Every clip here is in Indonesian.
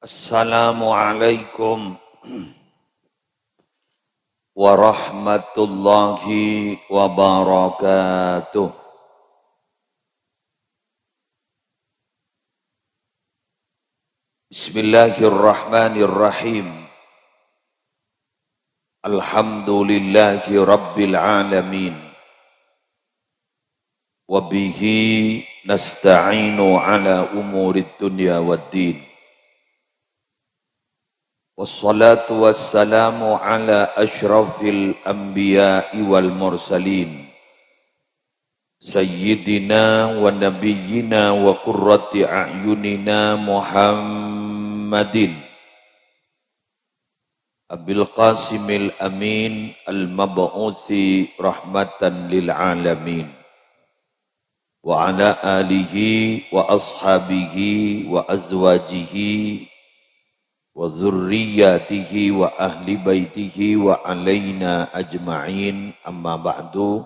Assalamualaikum warahmatullahi wabarakatuh. Bismillahirrahmanirrahim. Alhamdulillahi rabbil alamin. Wabihi nasta'inu ala umurid dunya waddin. Wassalatu wassalamu ala ashrafil anbiya'i wal mursalin Sayyidina wa nabiyyina wa qurrati a'yunina Muhammadin Abil Qasimil Amin al-mab'uthi rahmatan lil alamin wa ala alihi wa ashabihi wa azwajihi wa dzurriyyatihi wa ahli baitihi wa alaina ajma'in, amma ba'du.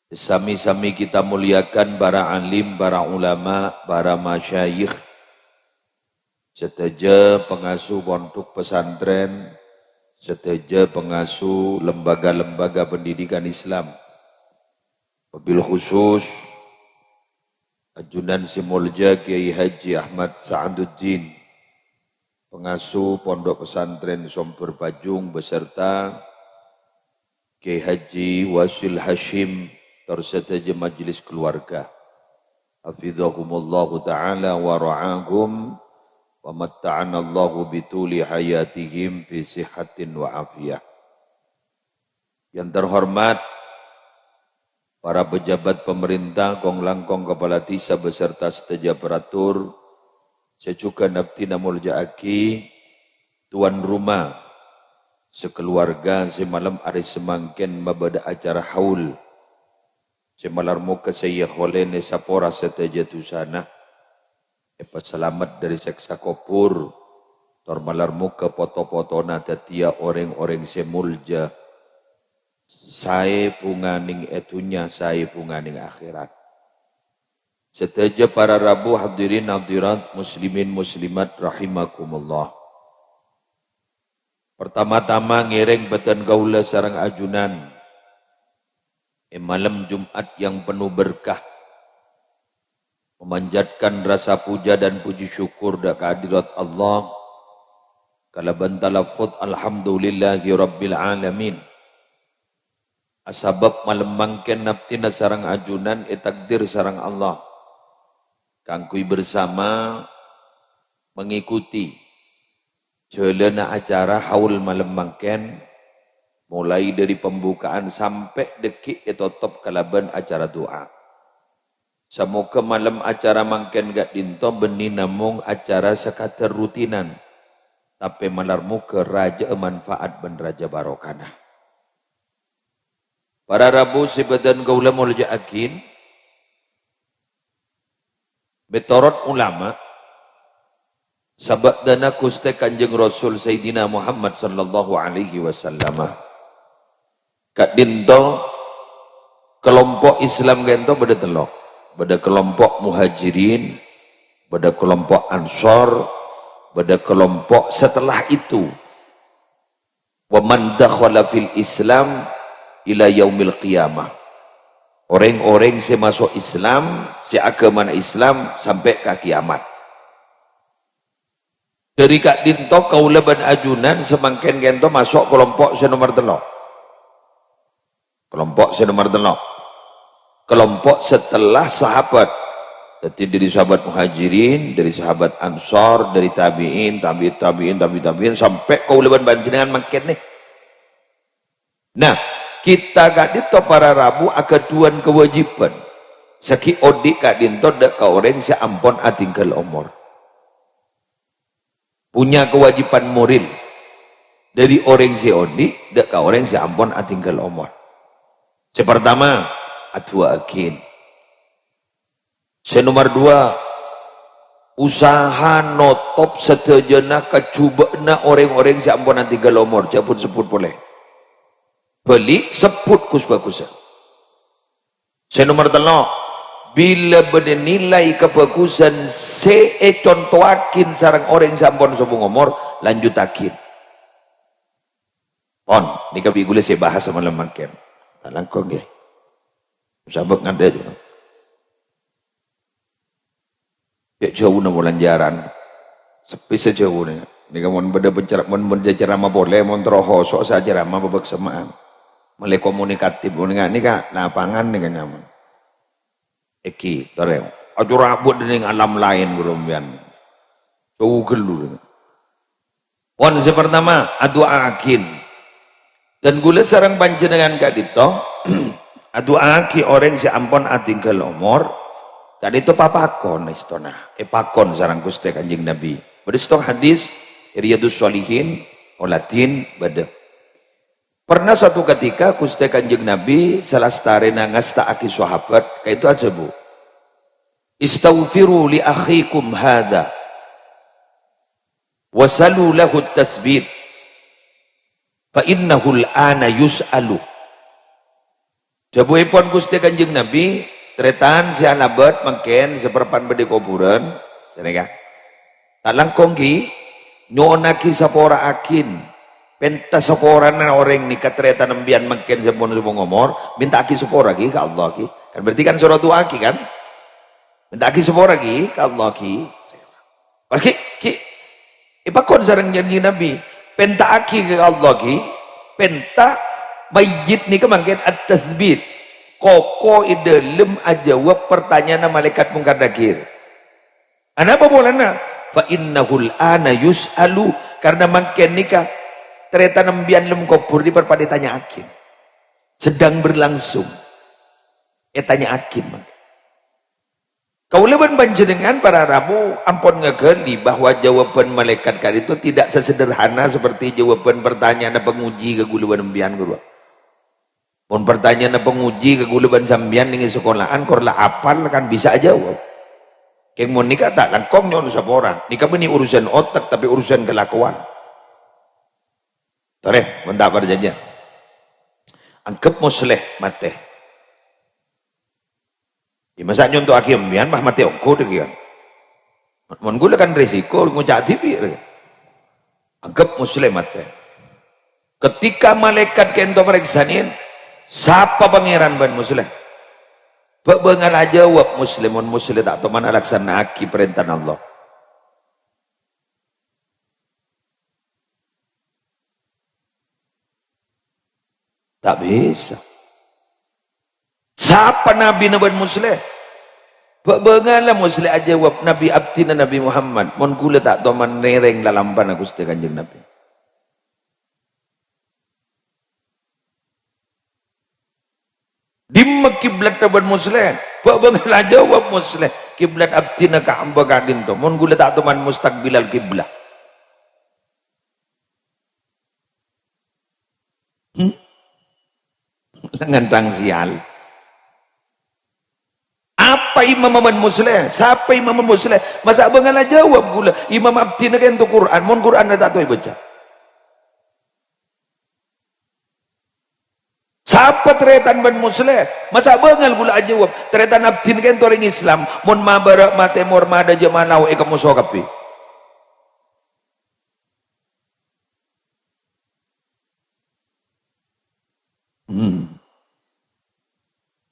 Sami-sami kita muliakan para alim, para ulama, para masyayikh, seteja pengasuh pondok pesantren, seteja pengasuh lembaga-lembaga pendidikan Islam. Wabil khusus Ajunan Simulja Kiai Haji Ahmad Sa'aduddin, pengasuh pondok pesantren Somber Bajung beserta Kiai Haji Wasil Hashim serta majelis keluarga. Hafizahumullahu ta'ala wa ra'ahum wa matta'anallahu bituli hayatihim fi sihatin wa afiyah. Yang terhormat para pejabat pemerintah, konglangkong kepala desa beserta seteja peratur, sejuga nabtina muljaaki, tuan rumah, sekeluarga, semalam hari semangkin mabada acara haul, semalar muka saya holene sapora seteja tusana, selamat dari seksa kopur, tormalar muka foto-fotona tatia orang-orang semulja, saya punganing etunya, saya punganing akhirat. Seteja para rabu hadirin hadirat muslimin muslimat rahimakumullah. Pertama-tama ngiring beten gaula sarang ajunan. Malam Jumat yang penuh berkah. Memanjatkan rasa puja dan puji syukur dak kehadirat Allah. Kalaban talafut alhamdulillahi rabbil alamin. Asbab malam mangken naptina sarang ajunan takdir sarang Allah. Kangkui bersama mengikuti jalannya acara haul malam mangken, mulai dari pembukaan sampai dekik top kalaban acara doa. Semoga malam acara mangken gak dinto beni namung acara sekadar rutinan, tapi malarmu ke raja manfaat ben raja barokana. Para rabu sebadan gaula mulja akin, betorot ulama sabak dana kuste kanjeng Rasul Sayyidina Muhammad sallallahu alaihi wasallam. Kak dinto kelompok Islam gento beda telok, beda kelompok muhajirin, beda kelompok ansor, beda kelompok setelah itu. Wa man dakhala fil Islam ila yaumil qiyamah. Orang-orang yang masuk Islam, si agama Islam sampai ke kiamat. Dari kak dinto kaulaban ajunan semangken gento masuk kelompok senomor telok. Kelompok senomor telok. Kelompok setelah sahabat. Jadi dari sahabat muhajirin, dari sahabat ansor, dari tabi'in, tabi'in sampai kaulaban panjenengan makin nih. Nah, kita gak dinto para rabu akaduan kewajiban. Saki odik gak dinto dek ka orang seampon atinggal umur. Punya kewajiban moral. Dari orang si odik dek ka orang seampon atinggal umur. Pertama, adua akin. Nomor dua, usaha notop setejana kecubana orang-orang seampon atinggal umur. Japun sebut boleh. Beli sebut kus bagusan. Nomor telok, bila bernilai kebagusan contohakin sarang orang sampun sobong umur lanjutakin pon ni kabi gula saya bahas sama lemakin tak langkong ya sabak ngada juga ya jauh na bulanjaran sepi sejauh ni ni kamu benda penceramah boleh mon terhosok saja ramah babak semaan mulai komunikatif ni kan lapangan ni kan nyaman eki toreng aja rabut dengan alam lain berumbian jauh gelu pon pertama adu akin dan gula sarang panjenengan kadito adu aki orang si ampon atinggal umur kadito papakon istona pakon sarang Gusti Kanjeng Nabi berdistok hadis Riyadus Shalihin olatin bade pernah satu ketika Gusti Kanjeng Nabi salastare ngasta aki sahabat kayak itu aja bu istaghfiru li akhikum hadha wasalu lahu tasbit fa innahu al-ana yus'alu jabuipun Gusti Kanjeng Nabi tretan si anabat mangken seperpan bede kuburan senega talangkong ki nyonaki sapora akin penta sapora na orang ni katretan ambian mangken sabon ngomor minta aki sapora ki ka Allah ki kan berarti kan surat aki kan minta aki sapora ki ka Allah ki pas ki ipakon sareng janji Nabi penta aki ke Allah ki penta mayit ni kemangkin at-tasbit koko idelem ajawab pertanyaan malaikat mungkar nakir anapa bolana fa innahul ana yus'alu karena mangkin nikah tereta nembian lem kubur di perpadi tanya akin sedang berlangsung tanya akin mangkin kauleban panjenengan para rabu ampun ngegeli bahwa jawaban malaikat kali itu tidak sesederhana seperti jawaban pertanyaan penguji keguluban embian guru. Pun pertanyaan penguji keguluban sambian dengan sekolahan korla apal kan bisa jawab. Keng mau nikah tak langkong nyon sapora. Nikah ini urusan otak tapi urusan kelakuan. Tore, mentah perjanjian. Anggap musleh mate. Ya, masa nyontok akhir mian mah mati ongko dekian. Mon gula kan risiko ngucap tipi. Anggap muslim mate. Ketika malaikat kento periksanin, siapa pangeran ban muslim? Bengal aja jawab muslimun muslim tak tahu mana laksana aki perintah Allah. Tak bisa. Siapa Nabi Nabi Muslim? Bengalah Muslim aja jawab Nabi Abdina Nabi Muhammad. Mon gula tak tahu man nereng lalampan aku Gusti Kanjeng Nabi. Dimma kiblat Nabi Muslim. Bengalah jawab Muslim. Kiblat Abdina ka hamba kadin to. Mon gula tak tahu man mustaqbilal kiblat. Ngantang sial. Apa imam muslim? Siapa imam muslim? Masa abang ngalah jawab gula. Imam abdi nak itu Quran. Mon Quran tak tahu baca. Siapa teretan ban muslim? Masa abang ngal gula jawab. Teretan abdi nak itu orang Islam. Mon mabarak matemor mada jamanau kamu sokapi.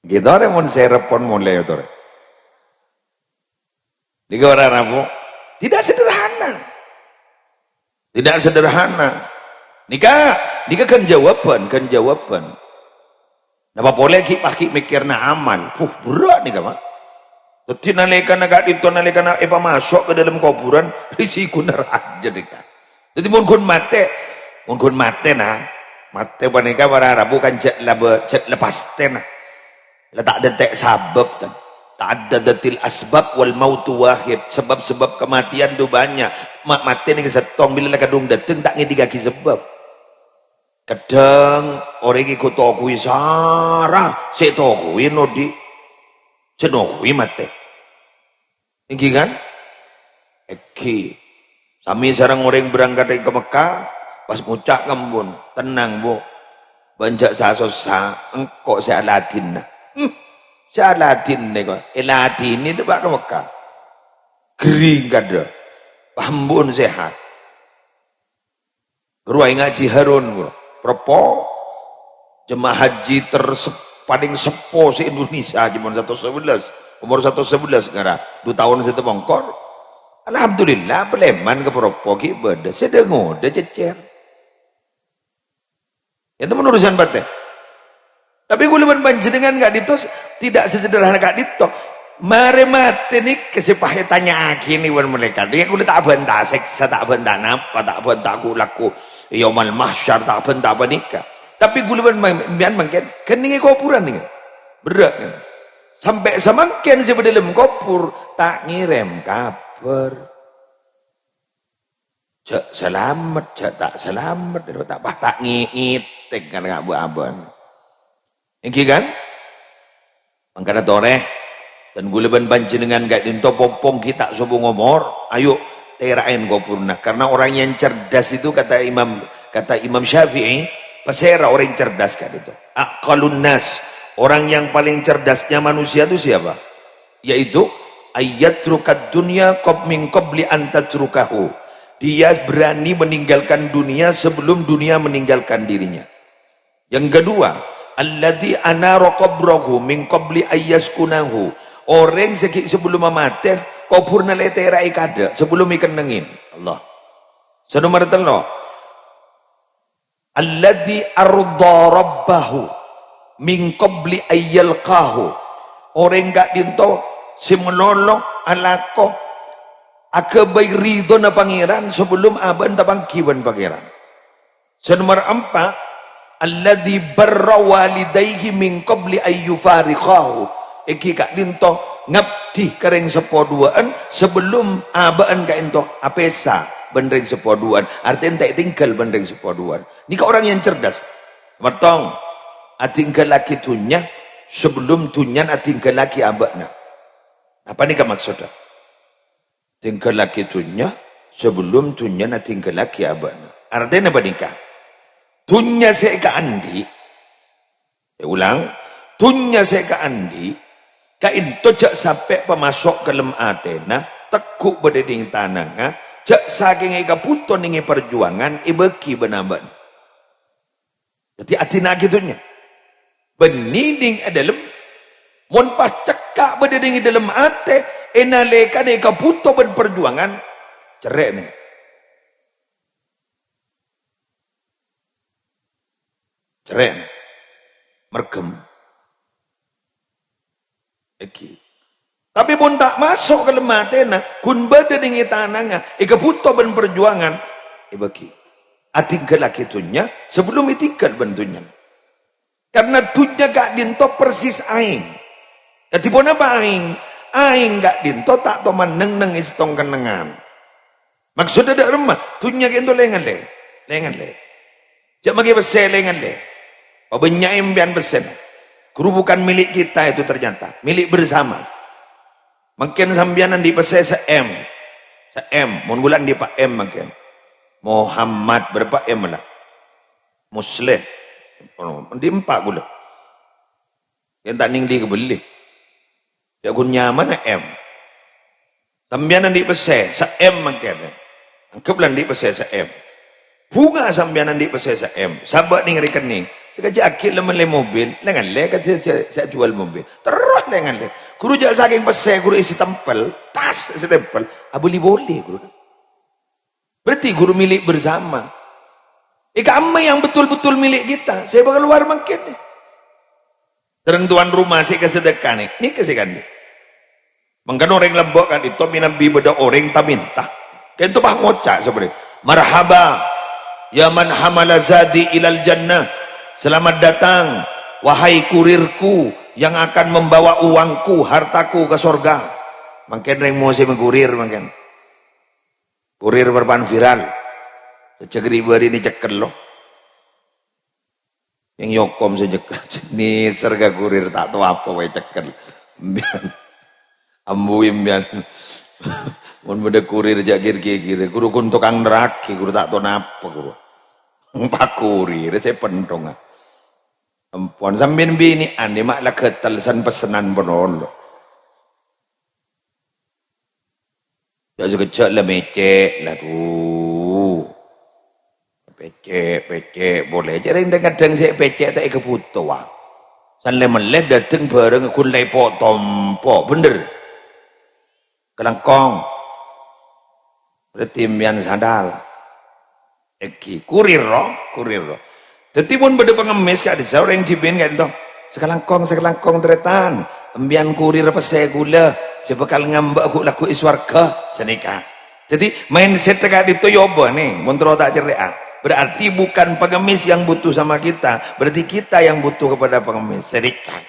Gitu orang mon serepon mulai itu. Tiga orang rabu tidak sederhana, tidak sederhana. Nikah kan jawaban. Napa boleh kita mikirna amal, berat nikah mah. Tapi nalekan agak itu nalekan apa masuk ke dalam kuburan risiko neraka nikah. Jadi mungkin mate nah, mate panika para rabu kan cet lepas tenah. Tak ada tek sabab tak ada datil asbab wal mautu wahid sebab-sebab kematian tu banyak mati ni kesetong bila kadung datang tak ngerti kaki sebab kadang orang ikut tokui sarah saya tokui nodi saya tokui mati ini kan sami sarang orang berangkat dari ke Mekah pas ngucak ngembun tenang bu banjak sasosa engkau saya ladin Jalatin nego, Eladin itu Pak Mekah. Gering kada, pambun sehat. Ruai ngaji Harun, propo jemaah haji paling sepo se Indonesia cuma 111, umur 111 sekarang 2 tahun satu bongkor. Alhamdulillah peleman ke propo ki beda sedengo de cecer. Itu menurusan bate. Tapi guleman panjenengan gak ditos tidak sesederhana gak ditok. Mare mati nih kesepahetannya akhir nih wan mereka. Dia kulit tak benda seksa tak benda napa tak benda aku laku yaumul mahsyar tak benda apa nikah. Tapi guleman bian mangken keningi kopuran nih. Berat kan. Sampai semangken si dalam kopur tak ngirim kabar. Cak selamat, cak tak selamat, tak ngitek kan gak buat-aban. Ini kan? Mangkana toreh dan guleban panjenengan gak dinto popong kita sobo ngomor, ayo terain kopurna. Karena orang yang cerdas itu kata Imam Syafi'i, pasera orang yang cerdas kan itu. Aqalun nas, orang yang paling cerdasnya manusia itu siapa? Yaitu ayatrukad dunya min qabli an tatrukahu. Dia berani meninggalkan dunia sebelum dunia meninggalkan dirinya. Yang kedua, alladzi anara qabrahu min qabli ayyaskunahu. Orang sebelum mati kuburna leterai kada sebelum ikan nengin. Allah. Senomor telo. Alladzi arda rabbahu min qabli ayyalqahu. Orang gak dinto si menolong alako akabai ridho na pangeran sebelum aban tabang kiwan pangeran. Senomor 4, alladzi barra walidayhi min qabli ayyufariqahu. Iki kak dinto ngabdi kareng sepoduaan sebelum abaan kak dinto apesa bendeng sepoduaan. Artinya tak tinggal bendeng sepoduaan. Ini orang yang cerdas. Mertong atinggal laki tunya sebelum tunyan atinggal laki abakna. Apa nih kak maksudnya? Tinggal laki tunya sebelum tunyan atinggal laki abakna. Artinya apa nikah? Tunya saya ke andi, saya ulang, tunya saya ke andi, kain tojak sampai pemasok ke lem Athena, tekuk berdeding tanah, jak saking ika puton ingi perjuangan, ibeki benamban. Jadi Athena gitunya, beniding dalam, mon pas cekak berdeding dalam ate, enalekan ika puton berperjuangan, cerai nih. Cerai, mergem, eki. Tapi pun tak masuk ke lematena, kun beda dengan tanangnya, ika puto ben perjuangan, ibaki. Atinggal laki tunya, sebelum itinggal bentunya. Karena tunya gak dinto persis aing. Jadi pun apa aing? Aing gak dinto tak toman neng istong kenengan. Maksudnya ada rumah, tunya kento lengan le. Jak magi besar lengan le. Penyaim bian besen. Guru bukan milik kita itu ternyata. Milik bersama. Mungkin sambianan di pesai se-M. Mohon bulan di Pak M mungkin. Muhammad berapa M lah. Muslim. Di 4 gula. Yang tak ning di kebeli. Ya gun nyaman M. Sambianan di pesai se-M mungkin. Anggaplah di pesai se-M. Bunga sambianan di pesai se-M. Sahabat ning rekening. Sekejap akhir lemah mobil, lengan le, kata saya jual mobil. Terus lengan le. Guru jak saking pesai, guru isi tempel, tas isi tempel. Boleh guru. Berarti guru milik bersama. Kamu yang betul-betul milik kita. Saya bakal keluar mungkin. Terang tuan rumah saya kesedekah nih. Ini kesehkan nih. Mungkin orang lembok kan itu nabi beda orang tak minta. Kan itu bah ngocak sebenarnya. Marhaba ya man hamala zadi ilal jannah. Selamat datang, wahai kurirku yang akan membawa uangku, hartaku ke surga. Mungkin yang mau saya mengkurir, mungkin. Kurir berpan viral. Secegeri bari ini cekel loh. Yang yokom sejekel. Ini serga kurir tak tahu apa, wai cekel. Ambuim bian. Mun beda kurir jakir kiri. Guru kun tukang neraki, guru tak tahu napa guru. Pak kurir, saya pentong. Ampun sambil bini ane mak lah ketelsan pesanan berol. Ya sekejap lah mecek lah tu. Pecek boleh. Jadi kadang saya pecek tak kebutuh wah. Sanle melet datang bareng kun lepok tompo bener. Kelangkong. Tim yang sadal. Eki kurir roh. Tetapi pun pada pengemis kat ada orang dibin kat itu. Sekelangkong teretan. Embian kurir apa saya gula. Saya bakal ngambak aku laku iswarga senikah. Jadi mindset kat itu yoba nih. Montro tak ceria. Berarti bukan pengemis yang butuh sama kita. Berarti kita yang butuh kepada pengemis. Senikah.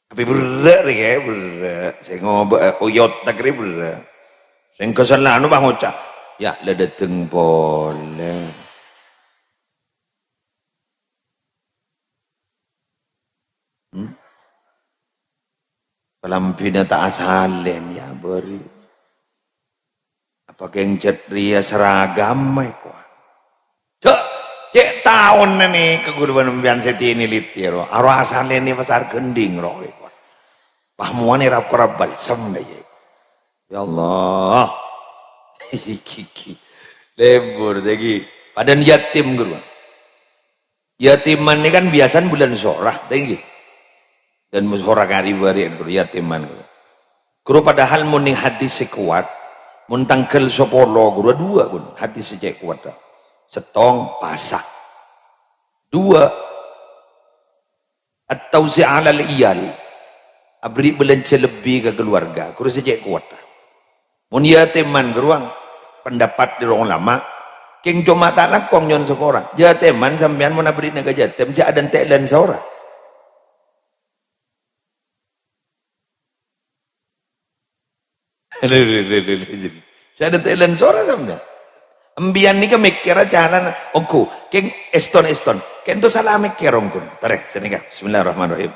Tapi berat ya. Berat. Saya ngobak oyot tak kira berat. Saya kesalahan bang ucap. Ya lah dateng boleh. Pelampina tak asalen ya beri. Apa geng ria seragam kuah. Cek tahun nih keguruan membian seti ini litiro. Arwah asalen ini pasar gending roh kuah. Pahmuan irap korab balsam deh. Ya Allah. Kiki. Lebur lagi. Padan yatim guru. Yatiman ini kan biasan bulan sorah tinggi. Dan musyara kari bari yatiman guru padahal muning hadis sekuat mun tangkel sopolo guru dua guru hadis sejak kuat setong pasak dua atau zi'alal iyal abri belanja lebih ke keluarga guru sejak kuat mun yatiman geruang pendapat di orang lama keng cuma tak lakong nyon seorang yatiman sampean mun abri naga jatim ja dan teklan seorang. Saya ada Thailand suara sama. Ambian ni kan mikir aja ongku, keng eston. Keng tu salah mikir ongku. Tarik, sini kan. Bismillahirrahmanirrahim.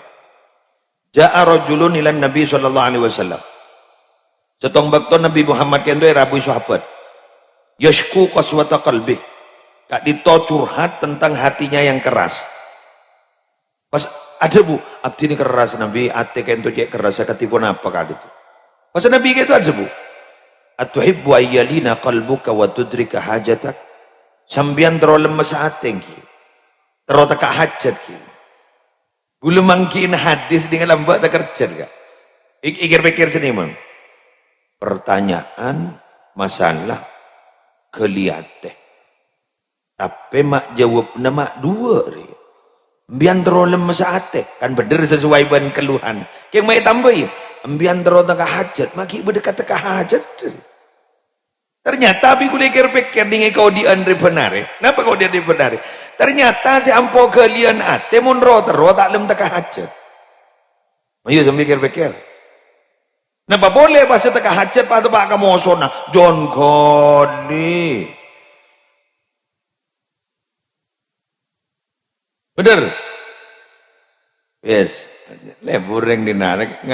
Ja'a rajulun ilan Nabi sallallahu alaihi wasallam. Setong bakto Nabi Muhammad kendo rabu sahabat. Yashku qaswata qalbi. Kak dito curhat tentang hatinya yang keras. Pas ada bu, abdi ini keras Nabi, ate kento cek keras ketipu apa kali itu. Masa Nabi itu aja bu. Atuhibbu ayyalina qalbuka wa tudrika hajatak. Sambian terlalu lemes hati ki. Terlalu tak hajat ki. Bulu mangkin hadis dengan lambak tak kerja ka. Ikir-pikir sini man. Pertanyaan masalah kelihatan. Tapi mak jawab nama dua. Bian terlalu lemes hati. Kan bener sesuai dengan keluhan. Kyang mai tambahin. Ambian terlalu tak hajat, maki berdekat tak hajat. Ternyata abi kuliah pikir dengan kau di Andre benare. Kenapa kau dia di benare? Ternyata si ampo kalian ate mun roh tak lem tak hajat. Ayo sambil pikir. Kenapa boleh pas tak hajat pada pak kamu osona John Cody. Bener? Yes. Lebur yang dinarik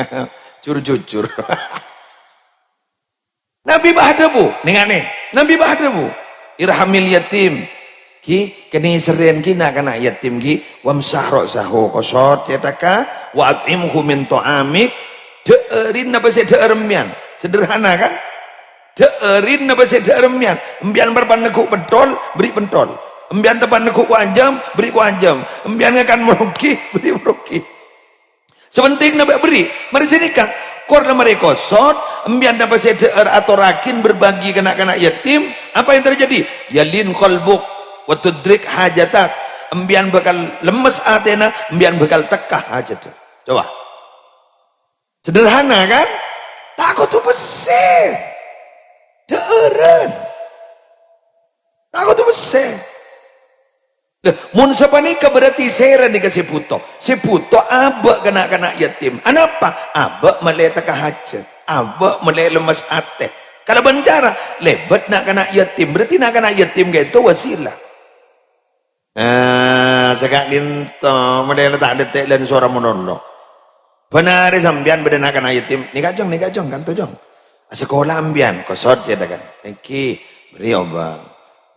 jujur. Nabi bahada bu, nengane. Nabi bahada bu. Irhamil yatim. Ki kini seren kina kana yatim ki wamsah ra'sahu qasat yataka wa at'imhu min ta'amik. Deerin apa sih deermian? Sederhana kan? Deerin apa sih deermian? Embian berpan neguk pentol, beri pentol. Embian tepan neguk ku anjam, beri ku anjam. Embian akan merugi, beri merugi. Sepenting nabi beri, mari sini kang. Korna mereka sot, embian dapat seder atau rakin berbagi kena-kena yatim. Apa yang terjadi? Yalin qalbuk wa tudrik hajatak. Embian bakal lemes atena, embian bakal tekah hajat. Coba. Sederhana kan? Takut tuh pesih. Deeren. Takut tuh pesih. Mun sapanika berarti seran dikasih puto. Si puto abak kena yatim. Anapa? Abak meleta hajat. Abak meleta lemas ate. Kalau bencara lebat nak kena yatim. Berarti nak kena yatim itu wasilah. Sekak dinto meleta tak detek dan suara monolog. Benar sambian beda nak kena yatim. Nikah jong kan tu jong. Sekolah ambian kosot je kan. Neki beri obang.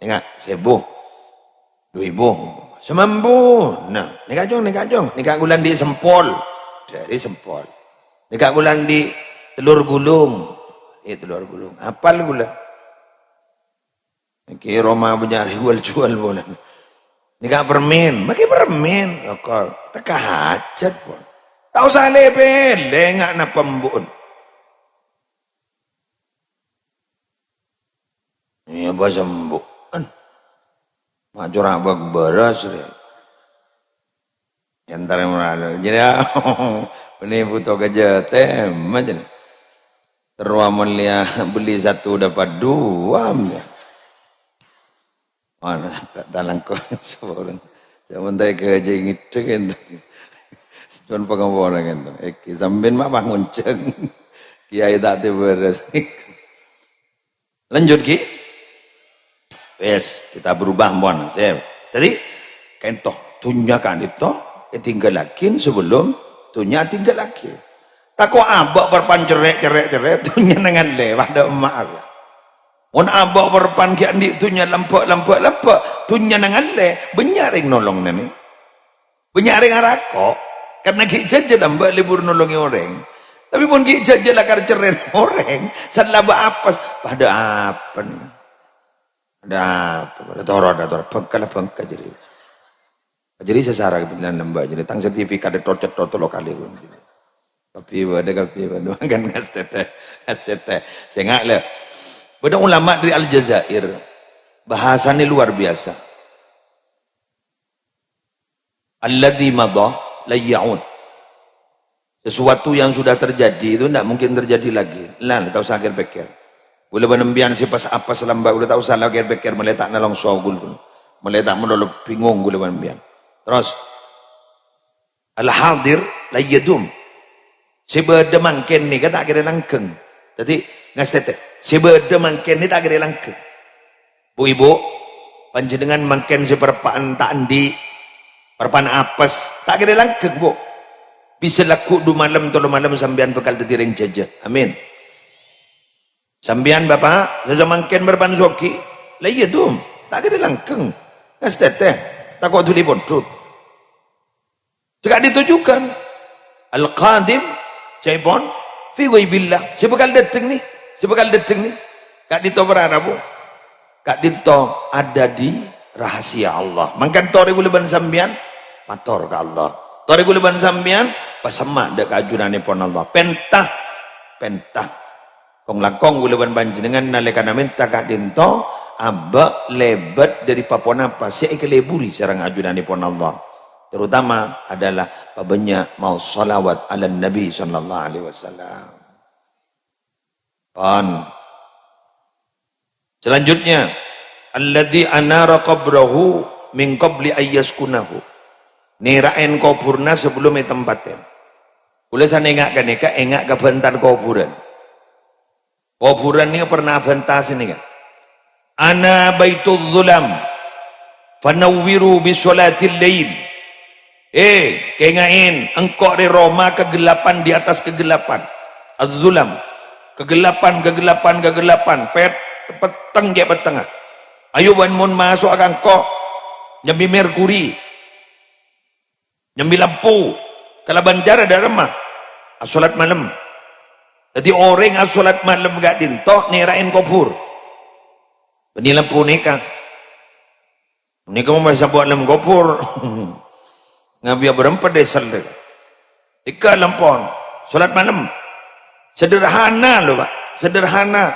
Ingat sebuh. 2000 semampu. Nah, nikah jong, nikah gulan di sempol, dari sempol. Nikah gulan di telur gulung, telur gulung. Apal gula? Ki Roma punya jual bulan. Nikah permen, makai permen. Okol, teka hajat pun. Tahu sale pele ngak na pembun. Iya bahasa sembuhan. Mak curang bag beras. Yang merada. Jadi ini butuh kerja macam teruaman lihat beli satu dapat dua. Mana tak talangkau seorang. Sementara kerja itu kan. Cuman pengawalan kan. Sambil mak bangun ceng. Kiai tak beres. Lanjut ki. Yes, kita berubah mon. Tadi kentoh tunjakan itu tinggal lagi sebelum tunya tinggal lagi. Tak kau abak berpan cerek tunya dengan lewat ada emak aku. On abak berpan kian di tunya lampak tunya dengan le benyaring nolong nani. Benyaring arako karena ki jajan ambak libur nolongi orang. Tapi pun ki jajan lakar ceren orang. Salaba apa? Pada apa nih? Ada toro bengka jadi. Jadi sesara kebetulan lembah jadi tang sertifikat ada torcet lokal itu. Tapi kan STT. Saya nggak le. Pada ulama dari Aljazair bahasanya luar biasa. Alladzi madha la ya'ud. Sesuatu yang sudah terjadi itu tidak mungkin terjadi lagi. Lah, tahu sakir pikir. Boleh menembian si pas apa selamba udah tahu salah pikir meletak nalong sogul. Meletak menolak bingung boleh menembian. Terus al-hadir la yadum. Sebeda mangken ni kata kira langkeng. Jadi ngastete. Sebeda mangken ni tak kira langkeng. Bu ibu, panjenengan mangken seperpaan tak andi, perpaan apes tak kira langkeng bu. Bisa laku 2 malam 3 malam sambian bekal tetiring jaja. Amin. Sambian bapak, sesamakan berpan soki, lah iya dum, tak kira langkeng. Ngastete, tak kau tuli bodoh. Jika ditujukan, al-qadim, caipon, fi ghaibillah. Sebekal datang nih, kak dito berarabu, kak dito ada di rahasia Allah. Mangkan tori guleban sambian, mator ke Allah. Tori guleban sambian, pasama dek ajunane pon Allah. Pentah. Kong langkong guleban panjenengan nalekana minta kak dito, aba lebat dari papon apa? Si keleburi sarang ajunane pon Allah. Terutama adalah banyak mau salawat ala Nabi sallallahu alaihi wasallam. Selanjutnya, alladzi anara qabrahu min qabli ayyaskunahu. Niraen kuburna sebelum tempatnya. Kula sanengak kaneka engak kebentar kuburan. Kuburan ini pernah bentas ini kan. Ana baitul zulam fanawwiru bi sholatil lail. Kengain engkau di Roma kegelapan di atas kegelapan. Az-zulam. Kegelapan. Peteng dia petengah. Ayo ban mun masuk akan kok. Nyambi merkuri. Nyambi lampu. Kalau banjar ada remah. Asolat malam. Jadi orang asolat malam gak dintok nirain kubur. Ini lampu nikah. Nikah mau bisa buat lampu kubur. Ngabiya berempat desal dek. Ika lampon. Solat malam. Sederhana loh pak. Sederhana.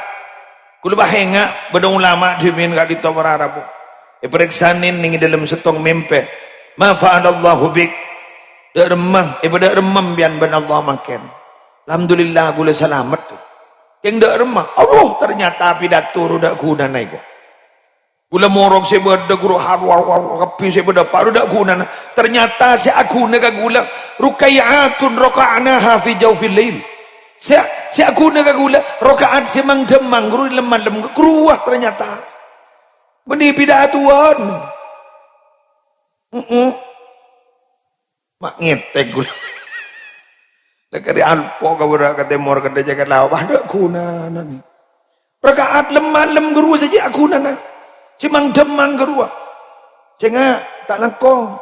Kulu bahenga. Badang ulama dimin gak dito berarabu. Periksanin nih dalam setong mimpi. Ma fa'adallahu bik. Dak remah. Dak remam bian ban Allah makin. Alhamdulillah gula selamat. Yang dak remah. Allah ternyata pidatur dak guna naik. Gula morok sebeda guru harwar kapi sebeda paru dak guna. Ternyata si aku naga gula rukaiatun roka'naha fi jawfil lail. Si aku naga gula rokaat si mang demang guru lemah keruah ternyata. Beni pidatuan. Mak ngetek gula. Dekari alpo kabura kate mor kate jaga lawa dak guna nani. Rokaat lemah guru saja aku nana. Cimang demang gerua. Cenga tak nako.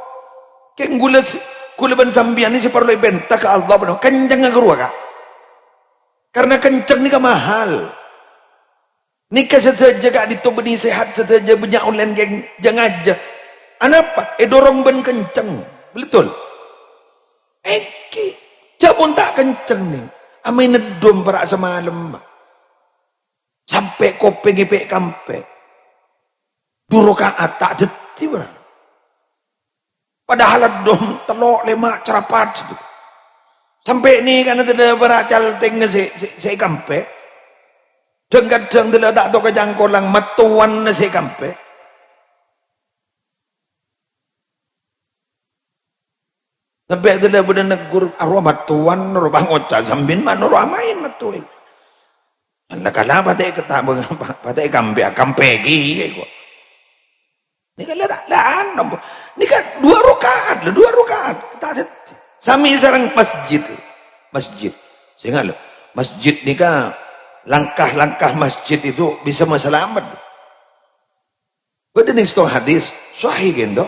Keng gula ban sambian ni si perlu ibenta ke Allah benar. Kencang ngagurwa kak. Karena kencang ni ka mahal. Nikah saja kak dito beni sehat saja banyak online geng jangan aja. Anapa? Dorong ben kencang. Betul. Eki. Japun tak kencang ni. Amai nedom perak semalam. Sampai kope ngepek kampe. Dua rakaat tak jeti berang. Padahal dom telok lemak cerapat. Sampai ni kan ada beracal tengah se kampe. Kadang tidak tak tahu kejangkolang matuan se kampe. Sampai ada benar negur arwah matuan arwah ngocal sambin mana arwah main matuin. Anda kalah pakai ketabung pakai kampe gigi kok. Ini kan tak lahan. Ini kan dua rakaat. Sami sarang masjid. Sehingga loh, masjid ni kan langkah-langkah masjid itu bisa meselamat. Pada ni hadis sahih gendo.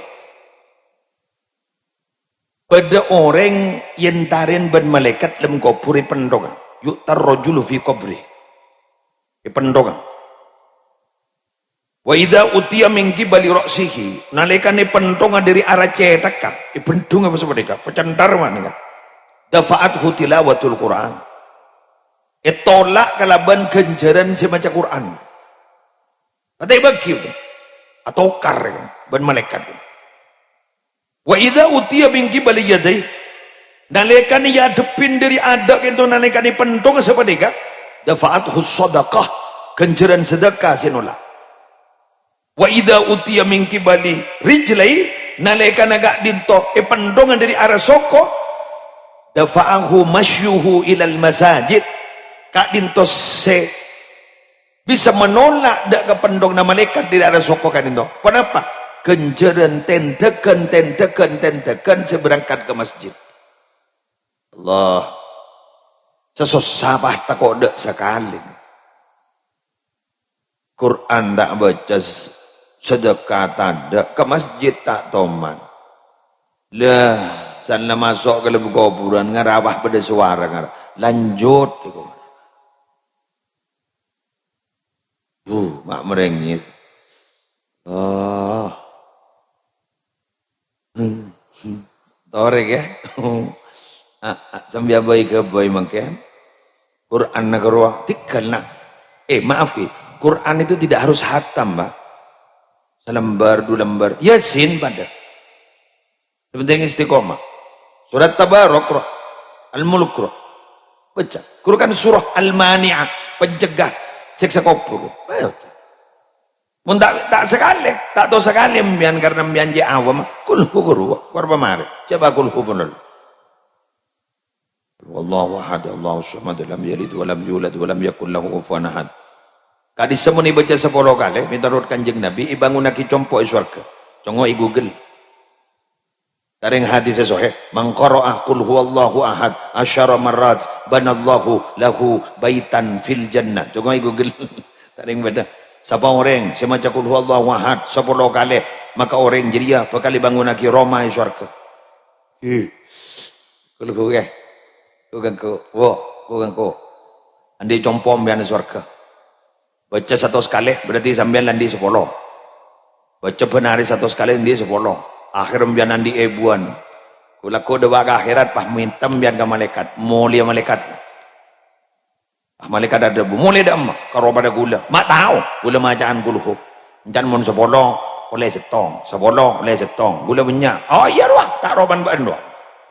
Pada orang yang tarin ben malaikat lem kuburi pendongan. Yuktar rajulu fi kubri. Pendongan. Wa idza utiya min qibali ra'sihi. Nalikane pendongan dari arah cetak. Pendongan apa seperti ka? Pecentar mana kan? Dafa'athu tilawatul Quran. Tolak kalaban ganjaran semacam Quran. Katanya bagi itu. Atau kar kan? Ben malaikat. Wa idza utiya min qibali yadai. Nalikane ya depin dari adak itu nalikane pentong seperti ka? Dafa'athu sadaqah. Ganjaran sedekah sinolak. Wa idza utiya min qibali rijlai nalikane gak dinto pendongan dari arah soko dafa'ahu masyuhu ilal masajid kak dinto se bisa menolak dak ke pendong na malaikat dari arah soko kan dinto. Kenapa? Ganjaran tentekan seberangkat ke masjid. Allah sesosabah tak kode sekali. Quran tak baca sedekah tak ke masjid tak toman. Lah sana masuk ke lebih kuburan ngarawah pada suara ngarah. Lanjut mak merengis. Oh. Torek ya. Sambil bayi ke bayi makan. Quran nagarwa tikalna. Maaf Quran itu tidak harus hatam, Mbak. Selembar, dua lembar. Yasin pada. Sepenting istiqomah. Surat Tabarok, Al-Mulk, baca. Quran surah Al-Mani'ah, pencegah siksa kubur. Mun tak sekali, tak tahu sekali mbian karena mbian je awam. Kulhu guru, korba mari. Coba kulhu punul. Wallahu ahad, Allahu samad, lam yalid wa lam yulad wa lam yakul lahu kufuwan ahad. Kadi semua baca 10 kali, minta urut kanjeng Nabi, ibangun naki compok iswarga. Congo i Google. Taring hadis sahih, man qara'ah qul huwallahu ahad asyara marrat banallahu lahu baitan fil jannah. Congo i Google. Taring beda. Siapa orang semacam qul huwallahu ahad 10 kali, maka orang jadi apa kali bangun naki Roma iswarga. Qul huwa. Bukan ko. Andi compom bian iswarga. Baca 1 kali berarti sambil landi 10. Baca benari 1 kali landi 10. Akhir bian landi ebuan. Kulaku dewa ke akhirat pah mintam bian ke malaikat. Mulia malaikat. Malaikat ada bu. Mulia dah emak. Kalau pada gula. Mak tahu. Gula macaan guluhu. Encan mun 10 oleh setong. 10 oleh setong. Gula banyak. Oh iya ruah. Tak roban bahan ruah.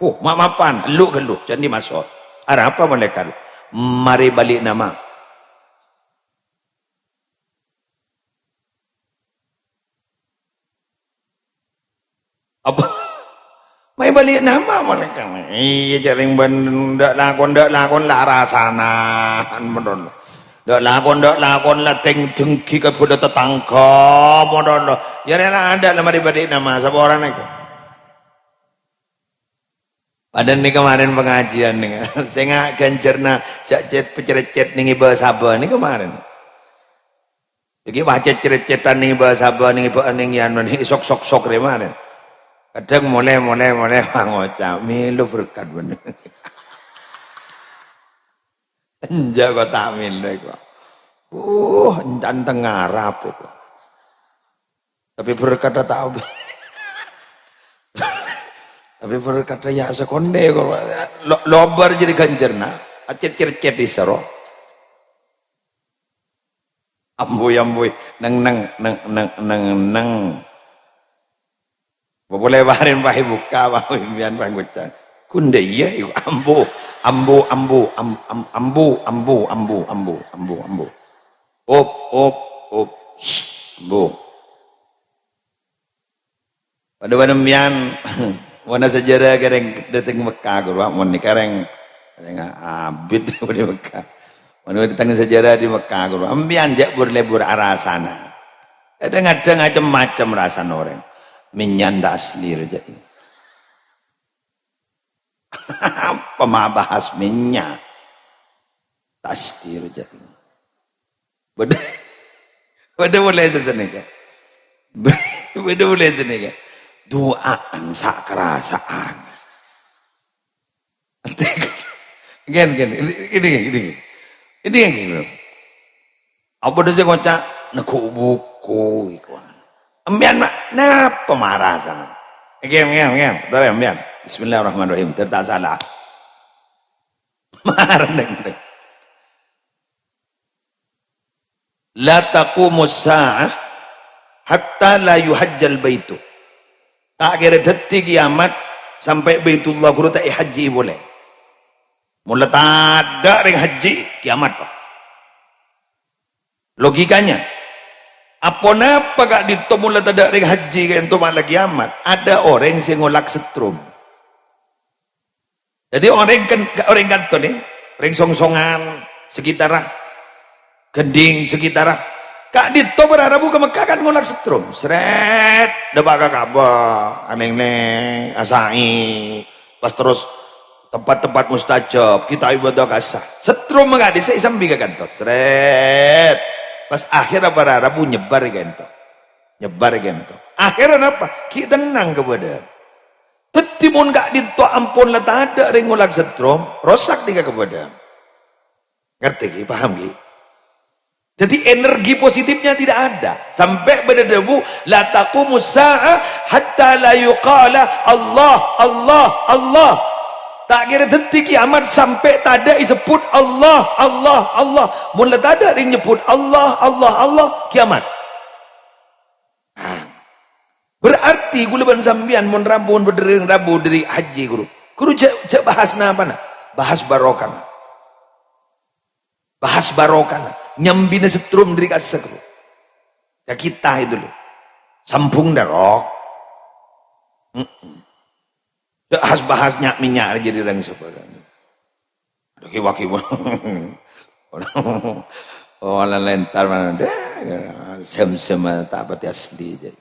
Mak mapan. Lu ke lu. Jadi masuk. Ada apa malaikat? Mari balik nama. Apa? Mai balik nama mereka. Iya jaring ban ndak lakon lah rasanan modon. Ndak lakon lah teng dengki ke pada tetangga modon. Ya rela ada lah mari balik nama sapa orang itu. Padahal ni kemarin pengajian nih. Saya ganjarna cet peceret nih bahasa Sabah nih kemarin. Jadi baca cerita nih bahasa Sabah nih yan nih sok kemarin. Kadang mulai ngocap, milu berkat bener. Enja kok tak milu kok. Encan tengah Arab itu. Tapi berkata tahu. Tapi berkata ya sekonde kok. Lobar jadi ganjerna. Acet-cet disero. Ambui. Neng. Boleh baharin bahi buka, bahi bian bangucan. Kunde iya, ambu. Op, ambu. Pada mian, wana sejarah kereng datang Mekah, guru, mau ni kereng abid di Mekah. Wana datang sejarah di Mekah, guru, ambian jak berlebur arah sana. Kadang-kadang macam-macam rasa orang. Minyan asli aja ini. Apa mah bahas minyak tasdir aja ini. Beda boleh sesenega. Beda boleh sesenega. Doaan sak kerasaan. Ini. Apa dah saya kocak nak buku ikwan. Ambian mak, napa marah sama? Ngem. Dah ambian. Bismillahirrahmanirrahim. Tak salah. Marah deng. La taqumus sa'ah hatta la yuhajjal baitu. Tak kira detik kiamat sampai Baitullah guru tak haji boleh. Mula tak ada ring haji kiamat pak. Logikanya. Apa napa kak ditomula tak ada haji kan tu malah kiamat? Ada orang yang ngolak setrum. Jadi orang kantor ni, orang songsongan sekitar gending sekitar. Kak dito berharabu ke Mekah kan ngolak setrum. Seret, debak Ka'bah, aneng asai. Pas terus tempat-tempat mustajab, kita ibadah kasah. Setrum enggak disa sambil ke kantor. Seret. Pas akhir apa Rabu nyebar gento. Akhirnya apa? Kita tenang kepada. Tetimun gak dito ampun lah tak ada ringulak setrum, rosak tiga kepada. Ngerti ki? Paham ki? Jadi energi positifnya tidak ada. Sampai pada debu la taqumus sa'a hatta la yuqala Allah. Tak kira detik kiamat sampai tak ada disebut Allah. Mula tak ada yang nyebut Allah kiamat. Berarti gula ban sambian mun rabu berdering rabu dari haji guru. Guru cak bahas apa nak? Bahas barokan. Nyambina setrum dari kasar guru. Ya kita itu loh. Sampung darok. Bahasnya minyak jadi orang sebenarnya. Ada kiwa-kiwa. Orang lentar mana deh. Sem tak berarti asli jadi.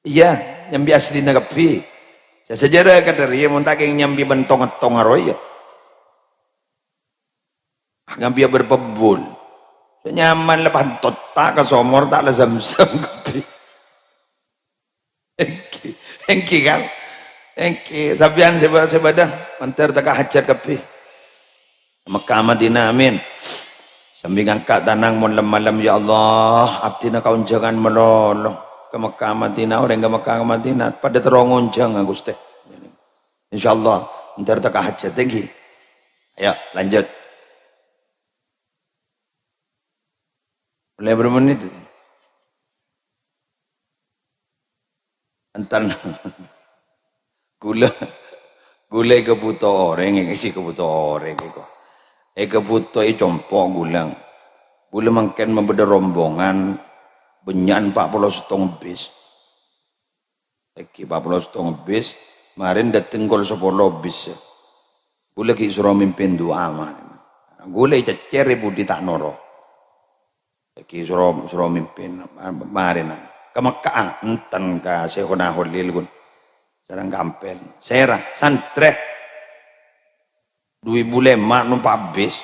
Iya, nyambi asli nagapi. Saya sejarah kata dia montak yang nyambi bentong aroy ya. Nyambi berbebul. Nyaman lepas totak ke somor tak lah zam-zam kapi. Engki kan. Engki sabian sebadah mantar tak hajat kapi. Mekah Madinah amin. Sambil ngangkat tanang mon malam ya Allah, abdi nak kaun jangan meloloh ke Mekah Madinah, orang ke Mekah Madinah pada terongon jangan Gusti. Insyaallah mantar tak hajat tinggi. Ayo lanjut. Boleh bermenit. Antar gula kebutuh orang yang isi kebutuh orang itu. Kebutuh itu compok gulang. Gula mungkin membeda rombongan benyan 40 setengah bis. 40 setengah bis. Kemarin datang kalau 10 bis. Gula ki suruh mimpin doa mah. Gula cecer budi tak noro. Ki suruh mimpin kemarin. Ke Mekah enten ka Syekhuna Holil gun. Sarang gampel. Serah santre 2 bulan mak numpak bis.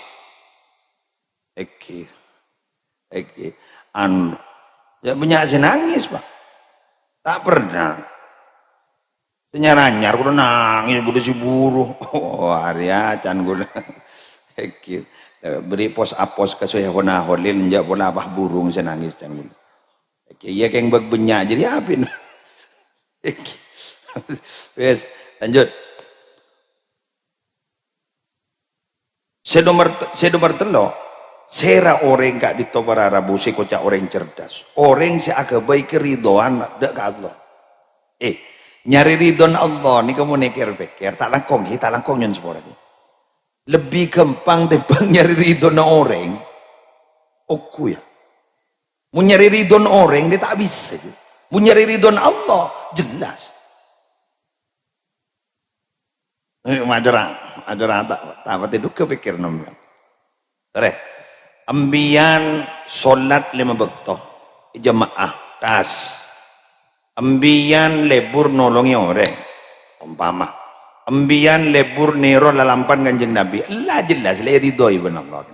Eki. Ya banyak nangis Pak. Tak pernah. Nyar kudu nangis kudu si buruh. Oh, hari acan kudu. Hekit. Beri pos apos ke saya hona holil njak bola abah burung saya nangis can kudu. Iya keng begbenyak jadi apin. Wes, lanjut. Sedomar telo. Sera orang kak ditobara rabu si kocak orang cerdas. Orang si agak baik keridoan dak ke Allah. Nyari ridon Allah ni kamu nekir pikir tak langkong nyon sepora ni. Lebih gampang timbang nyari ridon orang. Oku ya. Mau nyari ridon orang dia tak bisa. Mau nyari ridon Allah jelas. Ajaran tak itu kepikir namanya. Terus, ambian solat 5 waktu jamaah tas. Ambian lebur nolongi orang umpama ambian lebur nero lalampan kanjeng Nabi lah jelas le ridhoi ben Allah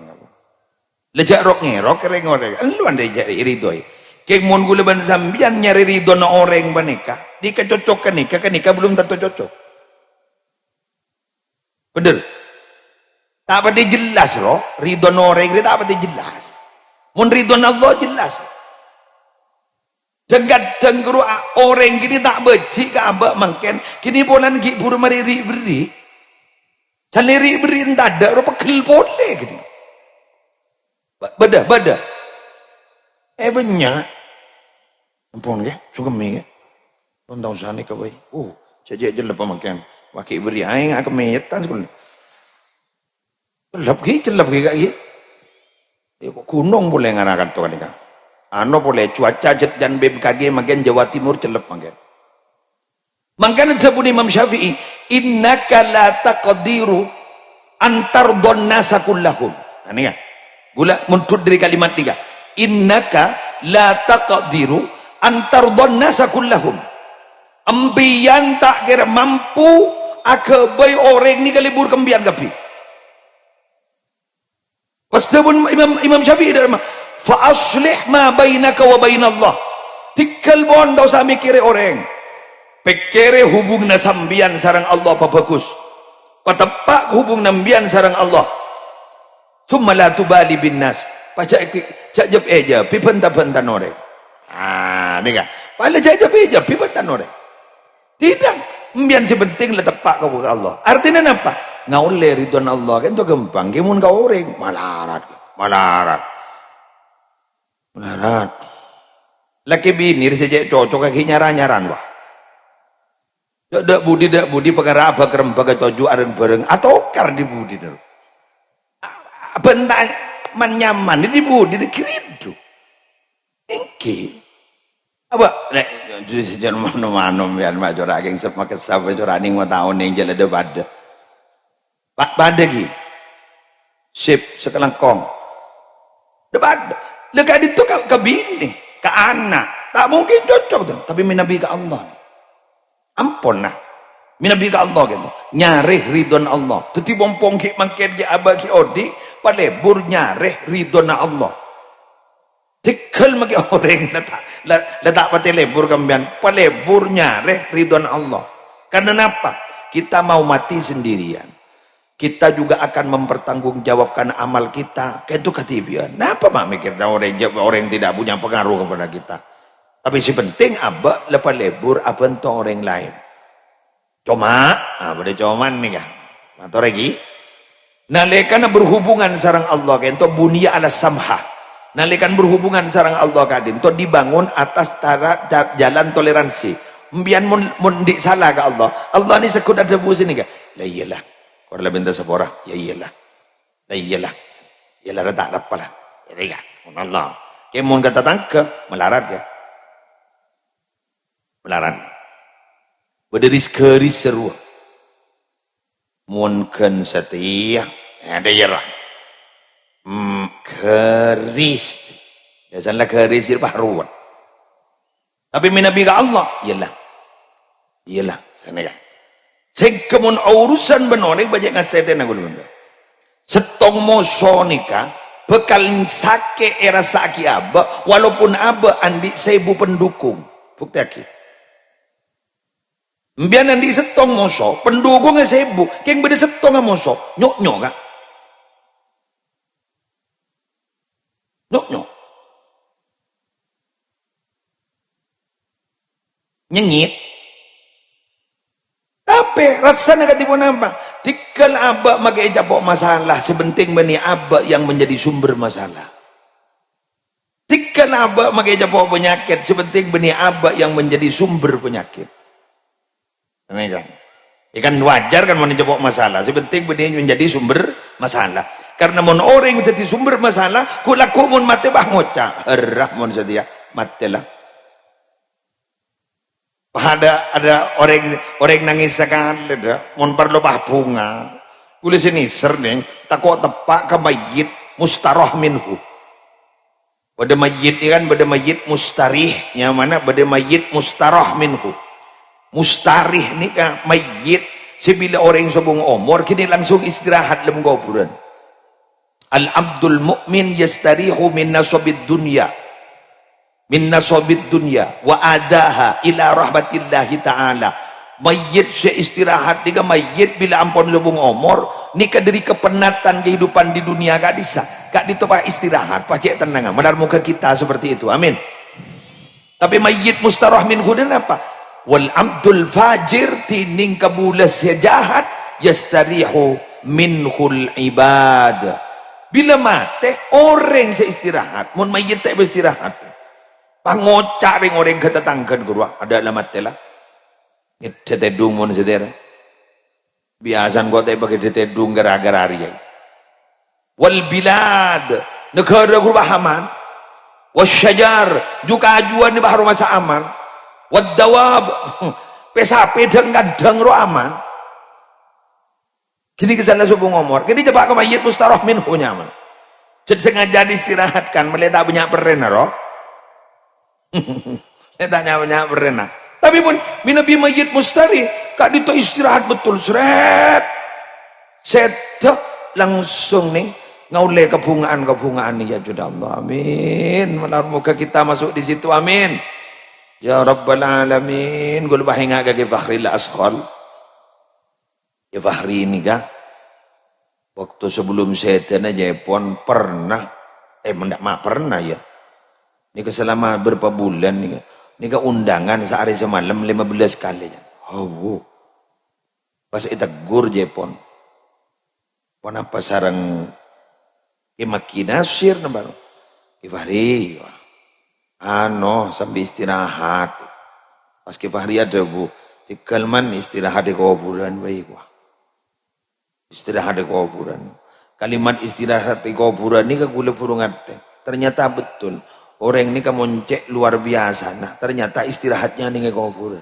lejak rok ngerok kereng orang lu andai jadi ridhoi kek mon gula ban sambian nyari ridho na orang banika dikecocokkan nikah belum tentu cocok bener tak apa jelas loh ridho na orang tak apa jelas mon ridho na Allah jelas Degat dengguru orang gini tak becik ke abak mangken kini polan ki buru mariri beri saliri beri entah ada rupa kel boleh gini beda banyak ampun ya sugemi ya tondang sana ke bayi cecek jelap mangken wakil beri aing aku meyetan sekolah jelap ki kak ki gunung boleh ngarakan tuan ni kan ano boleh cuaca jet dan BMKG makin Jawa Timur celep makin. Makanya disebut Imam Syafi'i, innaka la taqdiru antardon nasa kullahum. Ini ya. Gula muntut dari kalimat 3. Innaka la taqdiru antardon nasa kullahum. Ambiyan tak kira mampu akabai orang ni kalibur kembian kapi. Pasti pun Imam Syafi'i dalam fa aslih ma bainaka wa bainallah tikal bon daw sa mikire orang pekere hubung na sambian sarang Allah pa bagus patepak hubung nambian sarang Allah summa la tubali bin nas pajak jab eja pipenta-penta orang nika pala jab eja pipenta orang tidak mbian si penting la tepak ka Allah artinya apa ngaule ridwan Allah kan to gampang kimun ka orang malarat laki bini sejak cocok kaki nyaran wah dak budi perkara apa kerem pakai toju aren bareng atau kar di budi dah benda menyaman di budi di kiridu engke apa nek jadi sejak mana biar macam orang yang semua kesal macam orang yang mau tahu nih jalan ada pada ki sip sekarang kong debat dekat itu ke bini, ke anak, tak mungkin cocok tuh. Tapi minabi ke Allah, ampun lah, minabi ke Allah gitu. Nyareh ridon Allah. Tuti bompong ki mangket ki abah ki odi, palebur nyareh ridon Allah. Tikal maki orang letak pati lebur kambian, palebur nyareh ridon Allah. Karena apa? Kita mau mati sendirian. Kita juga akan mempertanggungjawabkan amal kita. Kayak itu ketibian. Kenapa mak mikir orang tidak punya pengaruh kepada kita? Tapi si penting abah lepas lebur apa untuk orang lain. Cuma, pada cuman nih kan. Atau lagi. Nalekan berhubungan sarang Allah kayak itu bunia ala samha. Nalekan berhubungan sarang Allah kadin. Itu dibangun atas jalan toleransi. Mbian mundik salah ke Allah. Allah ni sekut ada busi nih kan. Lah iyalah. Kalau lebih dari sepora, ya iyalah, tak apa lah, ya Allah. Kemun kata tangke, melarat ya, melarat. Berderis keris seru, mungkin setia, ada jerah, keris, biasalah keris itu paruan. Tapi minabi ke Allah, iyalah, sana ya. Sekemun urusan benorek banyak ngasih aku dulu. Setong moso nikah bekal sake era saki aba walaupun aba andi sebu pendukung bukti aki Biar nanti setong moso, pendukungnya sibuk, keng beda setong moso, nyok kak, nyok, nyengit. Tapi rasanya ketipu nampak, tikal abak makai japok masalah, sebenting bani abak yang menjadi sumber masalah. Tikal abak makai japok penyakit, sebenting bani abak yang menjadi sumber penyakit. Kan wajar kan mau japok masalah, sebenting bani menjadi sumber masalah. Karena mon orang yang jadi sumber masalah, kulaku mon mati bah ngocak, erah mon setia mati lah. Ada orang nangis sekali dah, mon perlu bah bunga. Kulis ini sering takut tepak ke mayit mustarah minhu. Pada mayit kan pada mayit mustarih, yang mana pada mayit mustarah minhu. Mustarih ni kan mayit sebila orang sobong umur kini langsung istirahat dalam kuburan. Al abdul mu'min yastarihu min nasabid dunya. Min nasabid dunya wa adaha ila rahmatillahi ta'ala. Mayit seistirahat nika mayit bila ampun lubung umur nika dari kepenatan kehidupan di dunia gak bisa gak ditopak istirahat pacek tenang benar muka kita seperti itu, amin. Tapi mayit mustarah minhu dan apa? Wal abdul fajir tining kabulas ya jahat yastarihu minhul ibad. Bila mati orang seistirahat mun mayit tak beristirahat pangocak ring orang ketetangkan guru ada alamat telah tetedung mon sedera biasan kau tak pakai tetedung gara-gara hari wal bilad negara guru bahaman wasyajar juga ajuan di bahar masa aman wad dawab pesape kadang ro aman kini kesana subuh ngomor kini coba ke mayit mustarah minhu nyaman jadi sengaja diistirahatkan melihat banyak perena roh. Tanya banyak berenang. Tapi pun minabi mayit mustari kak dito istirahat betul seret. Setek langsung nih ngaule kebungaan ya juda Allah. Amin. Menar muka kita masuk di situ, amin. Ya Rabbal alamin. Gul bahinga ke Fakhril Asqal. Ya Fakhri ini kah? Waktu sebelum setan aja pun pernah pernah ya. Ini selama berapa bulan nih, ini undangan sehari semalam 15 kali. Oh, pas itu gur Jepon, apa sarang kemaki nasir nampak, kifahri, sambil istirahat, pas kifahri ada bu, tikalman istirahat di kuburan baik wah, istirahat di kuburan, kalimat istirahat di kuburan ini kagula purungan ternyata betul. Orang ini kamu cek luar biasa. Nah, ternyata istirahatnya nih kuburan.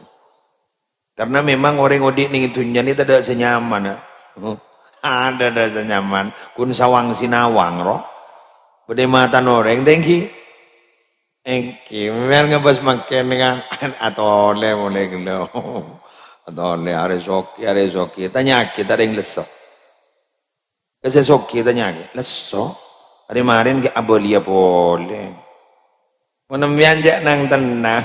Karena memang orang odik nih itunya ini tidak senyaman. Ada senyaman. Kun sawang sinawang roh. Bede mata orang tengki. Engki. Biar ngebas makan dengan atau le boleh gelo. Atau le are soki. Tanya kita ada yang lesok. Kasi soki tanya lesok. Hari kemarin ke abolia boleh. Menemianjak nang tenang.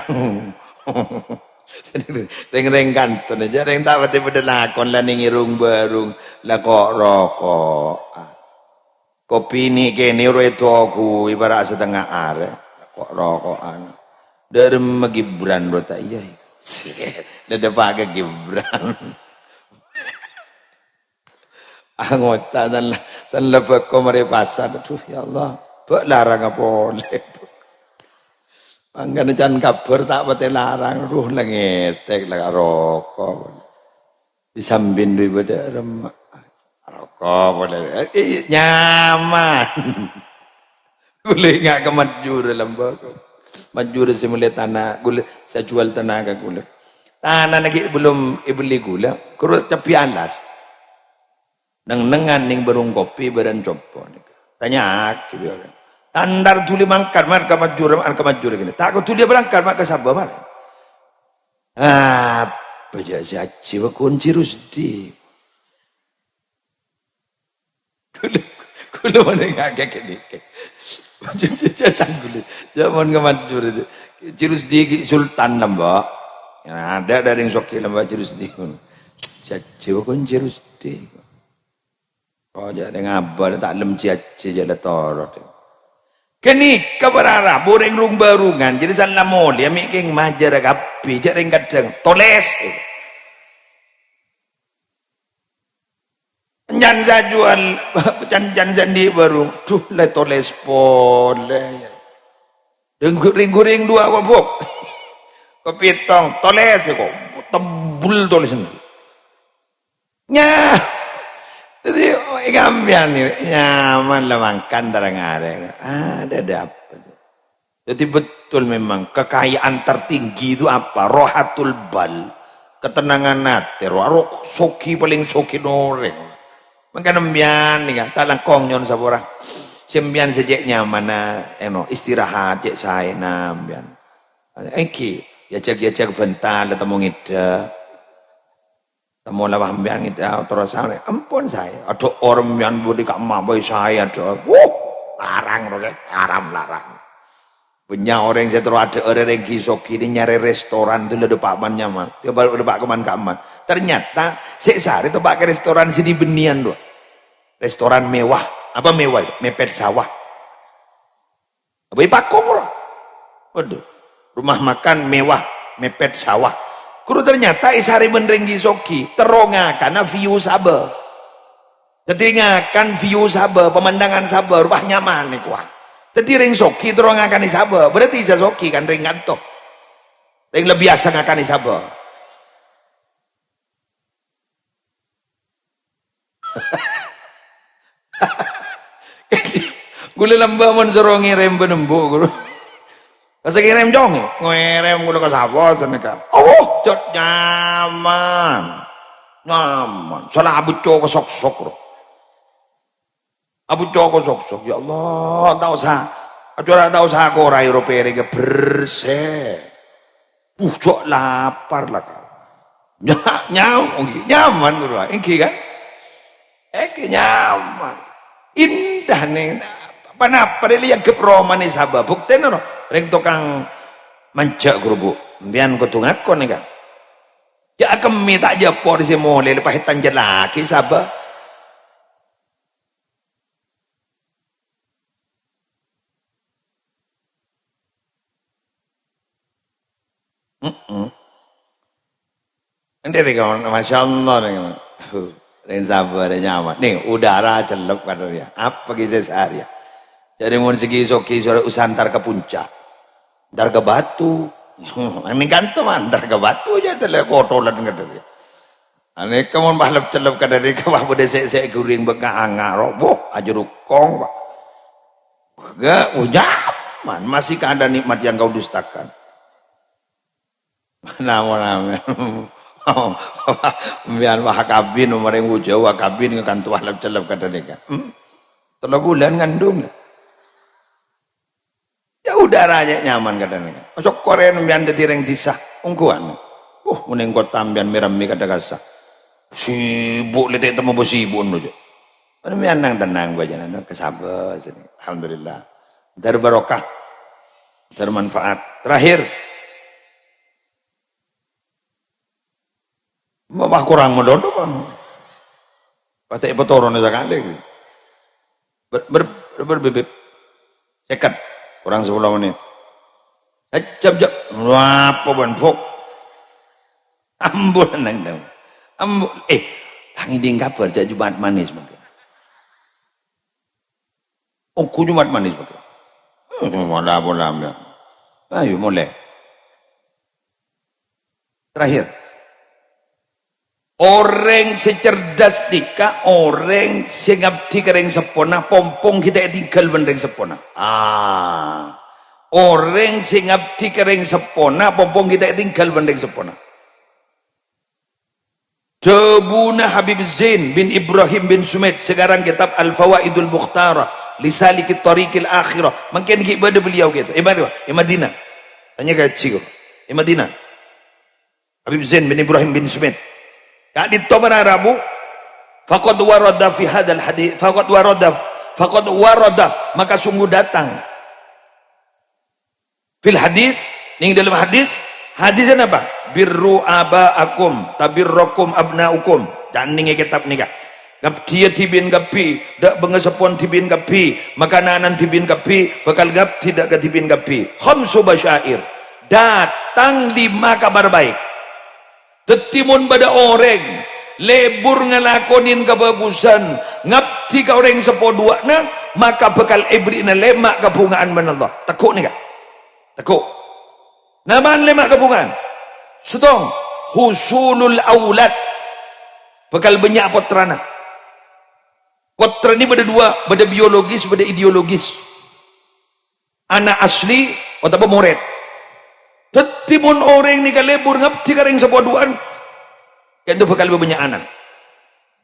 Teng-teng kanton aja yang tak pati pada lakon lah ning irung barung lah kok rokok. Kopi ni kene reto aku ibarat setengah are kok rokokan. Dari Gibran rota iya. Ada pakai Gibran. Anggota dan lepas komare pasar tuh ya Allah. Bak larang apa boleh. Anggan jan kabar tak pati larang ruh lengetek lah rokok. Disambin daripada remak. Rokok boleh. Nyaman. Boleh enggak ke majur dalam bako. Majur saya mulai tanah, gula saya jual tanah ke gula. Tanah lagi belum beli gula, kurut tapi alas. Neng-nengan ning berung kopi badan copo. Tanya gitu kan. Tandar tuli mangkar mar kamajur gini. Tak aku tuli berangkar mak ke Sabah mar. Pejak saja kunci rusdi. Kulo mana ngagak ni. Jatang kulo. Zaman kamajur itu. Cirus di sultan nambah. Ya, ada dari yang soki lamba jerusti. Cacewa kon jerusti. Oh jadi ngabal tak lem ciace jadi torot. Kini kabarara boreng rung barungan jadi salah moli amik keng majar kapi jadi kadang toles. Jangan jual jangan sandi baru tuh le toles pole. Guring dua wabuk. Kepitong toles kok tebul tolesan. Nya. Jadi gambian nih nyaman lah makan darang ada. Ada apa? Jadi betul memang kekayaan tertinggi itu apa? Rohatul bal, ketenangan hati. Roh soki paling soki noreng. Maka nembian nih kan, talang kongnyon sabora. Sembian sejak nyaman istirahat cek saya nambian. Eki ya cek bentar lah temu ngida. Temu lah ambian ngida terus saya ampun saya. Ada orang yang budi kak mabai saya ada. Larang loh larang. Punya orang saya terus ada orang yang gisoki ini nyari restoran itu ada pak man nyaman. Dia baru ada pak kaman. Ternyata sehari itu pakai restoran sini benian loh. Restoran mewah. Apa mewah itu? Mepet sawah. Apa pakong loh. Waduh. Rumah makan mewah. Mepet sawah. Kuru ternyata isari benereng gisoki. Teronga karena view sabar. Jadi ngakan view sabar. Pemandangan sabar. Rumah nyaman nih kuah. Jadi ring soki teronga kan sabar. Berarti isa soki kan ring ngantok. Ring lebih biasa ngakan sabar. Gula lamba mon sorongi rem benembu guru. Pas ngerem jong, ngerem gula ka sapa seneka. Oh, jot nyaman. Nyaman. Salah abu coko sok-sok ro. Abu coko sok-sok. Ya Allah, tak usah. Acara tak usah aku ora Eropa ke bersih. Jok lapar lah kau. Nyaman guru. Engki kan? Engki nyaman. Indah nih. Panapa dia lihat keproman ni sabah. Bukti no. Ring tukang manjak guru. Bian ko tungak ko nih kan. Ya kami tak japor si mole lepas hitan jelaki sabah. Nanti nih kawan, masya Allah nih kawan. Ring sabah ada nyaman. Nih udara celup kata dia. Apa kisah sehari ya? Jadi mau segi soki suara usantar ke puncak, dar ke batu, ini gantung antar ke batu aja telah kotolan kata dia. Ane kamu bahlap celap kata dia kawah bude se guring beka anggar, boh aja rukong, gak ujaman masih ada nikmat yang kau dustakan. Nama, biar wah kabin umur yang ujau wah kabin ngekan tuah lap celap kata dia. Telah bulan ngandung. Ya udaranya nyaman katanya. Masuk Korea nembian jadi reng disah ungkuan. Mending kota ambian merami kata kasah. Sibuk letek temu bos sibuk nuju. Nembian nang tenang bajanan kesabar sini. Alhamdulillah. Dari barokah, dari manfaat. Terakhir, bapak kurang mendodo bang. Pakai petoron sekali. Berbebek. Sekat. Kurang 10 menit. Jap. Apa ban fok? Ambul nang dong. Ambul. Tangi ding kabar jak Jumat manis mungkin. Oh, ku Jumat manis mungkin. Bola. Ayo mulai. Terakhir. Orang secerdas dika, orang sengabdi kering sepona, pompong kita tinggal bendeng sepona. Orang sengabdi kering sepona, pompong kita tinggal bendeng sepona. Jabuna Habib Zain bin Ibrahim bin Sumaid, sekarang kitab Al-Fawaidul Mukhtara, Lisalikit Tariqil Akhirah. Mungkin ibadah beliau gitu. Madinah. Tanya ke Ciko. Madinah. Habib Zain bin Ibrahim bin Sumaid. Kak di tomara Rabu faqad warada fi hadzal hadis faqad warada maka sungguh datang fil hadis ning dalam hadisnya apa birru abaakum tabirrakum abnaukum. Dan ninge kitab nikah. Ngap dia tibin gapi, dak bengesepon tibin gapi, makanan tibin gapi, bakal gap tidak ke tibin gapi. Khamsu basyair. Datang 5 kabar baik. Tetimun pada orang lebur ngelakonin kebagusan ngapti ka orang sepodua na maka bekal ibrina lemak kepungaan menallah. Tekuk ni kah? Tekuk. Naman lemak kepungaan. Setong husulul aulad. Bekal banyak potrana. Potra ni beda dua, beda biologis, beda ideologis. Anak asli atau murid. Tetimun orang ni kalebur ngapti ka ring sepoduan. Itu bekal banyak anak.